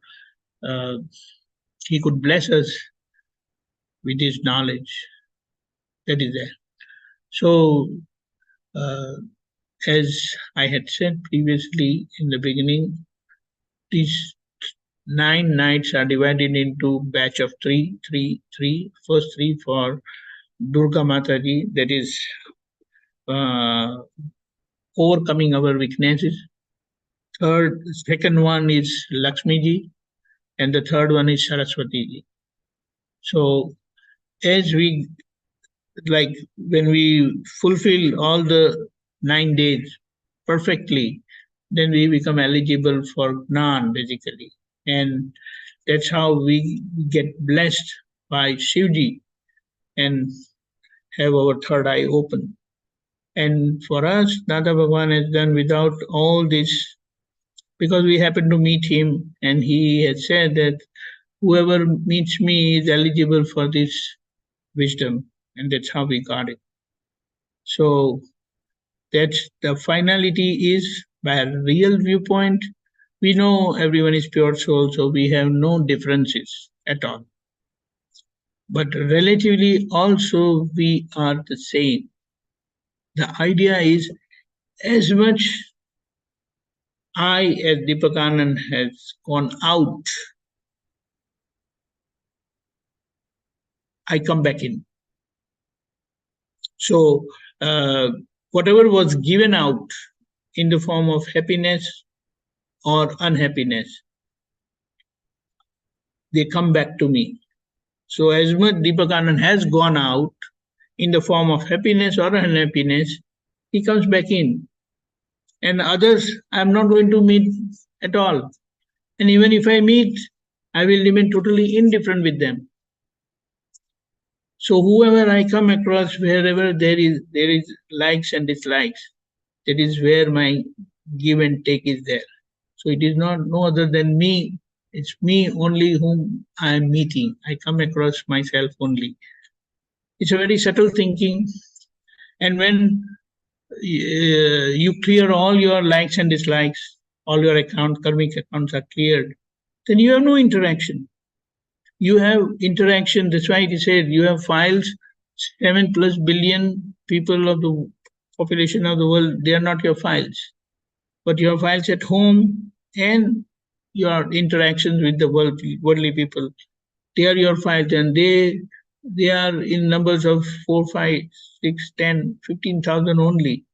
he could bless us with his knowledge that is there. So, as I had said previously in the beginning, these 9 nights are divided into batch of 3. First 3 for Durga Mataji, that is overcoming our weaknesses. Second one is Lakshmi Ji, and the third one is Saraswati Ji. So as we, like when we fulfill all the 9 days perfectly, then we become eligible for Gnan basically. And that's how we get blessed by Shivji and have our third eye open. And for us, Dada Bhagwan has done without all this, because we happened to meet him and he has said that whoever meets me is eligible for this wisdom, and that's how we got it. So that's the finality is by a real viewpoint. We know everyone is pure soul, so we have no differences at all. But relatively also we are the same. The idea is, as much I as Deepakanand has gone out, I come back in. So whatever was given out in the form of happiness or unhappiness, they come back to me. So as much Deepakanand has gone out in the form of happiness or unhappiness, he comes back in. And others I am not going to meet at all. And even if I meet, I will remain totally indifferent with them. So whoever I come across, wherever there is likes and dislikes, that is where my give and take is there. So it is not no other than me. It's me only whom I am meeting. I come across myself only. It's a very subtle thinking. And when you clear all your likes and dislikes, all your karmic accounts are cleared, then you have no interaction. You have interaction. That's why it is said you have files, 7+ billion people of the population of the world, they are not your files. But your files at home and your interactions with the worldly people, they are your files, and they are in numbers of 4, 5, 6, 10, 15,000 only.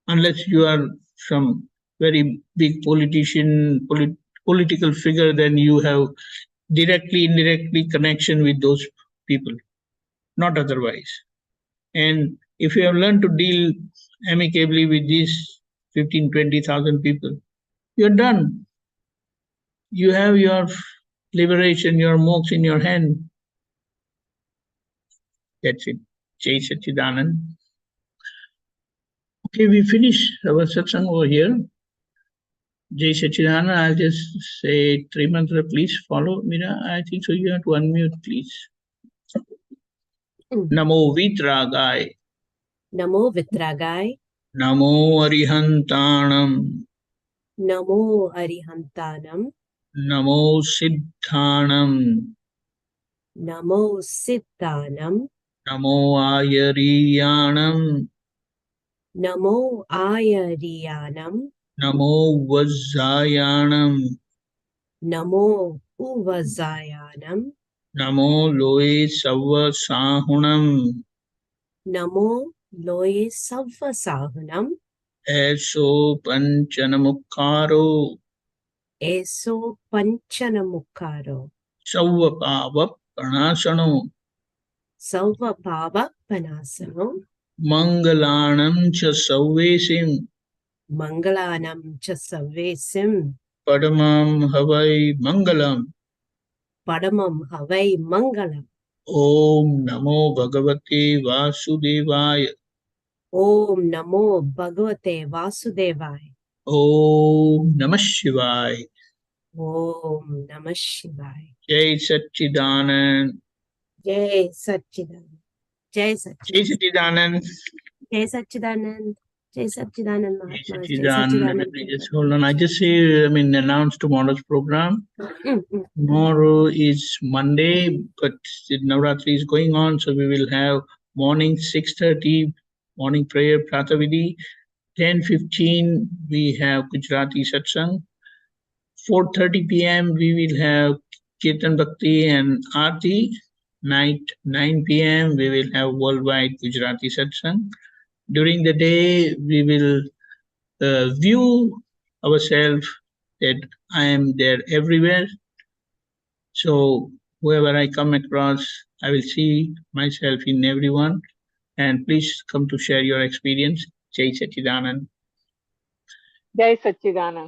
Unless you are some very big politician, political figure, then you have directly, indirectly connection with those people, not otherwise. And if you have learned to deal amicably with these 15, 20,000 people, you're done. You have your liberation, your moksha in your hand. That's it. Jai Satchidanand. Okay, we finish our satsang over here. Jai Satchidanand, I'll just say 3 mantra, please follow. Mira, I think so you have to unmute, please. Namo Vitragaya, Namo Vitragai. Namo Arihantanam. Namo Arihantanam. Namo Siddhanam. Namo Siddhanam. Namo Ayariyanam. Namo Ayariyanam. Namo Vajjayanam. Namo Uvazayanam. Namo Loe Sava Sahunam. Namo Loye Savvasahunam. Eso Panchanamukharo. Eso Panchanamukaro. Savvapava Pranasano. Salva Bhava Panasano. Mangalanam cha Sauvesim. Mangalanam cha Savesim. Padamam Havai Mangalam. Padamam Havai Mangalam. Om Namo Bhagavate Vasudevaya. Om Namo Bhagavate Vasudevaya. Om Namah Shivaya. Om Namah Shivaya. Jai Satchidanand. Jai Satchidanand. Jai Jai Satchidanand. Satchidanand. Jai Satchidanand. Jai Satchidanand Jai Mahatma. Jai Satchidanand. Satchidanand. Let me just hold on. I just say, announce tomorrow's program. Mm, mm. Tomorrow is Monday, but the Navratri is going on, so we will have morning 6:30, morning prayer, Pratavidi. 10:15, we have Gujarati Satsang. 4:30 p.m., we will have Kirtan Bhakti and Aarti. Night 9 p.m., we will have worldwide Gujarati Satsang. During the day, we will view ourselves that I am there everywhere. So whoever I come across, I will see myself in everyone. And please come to share your experience. Jai Satchidanand. Jai Satchidanand.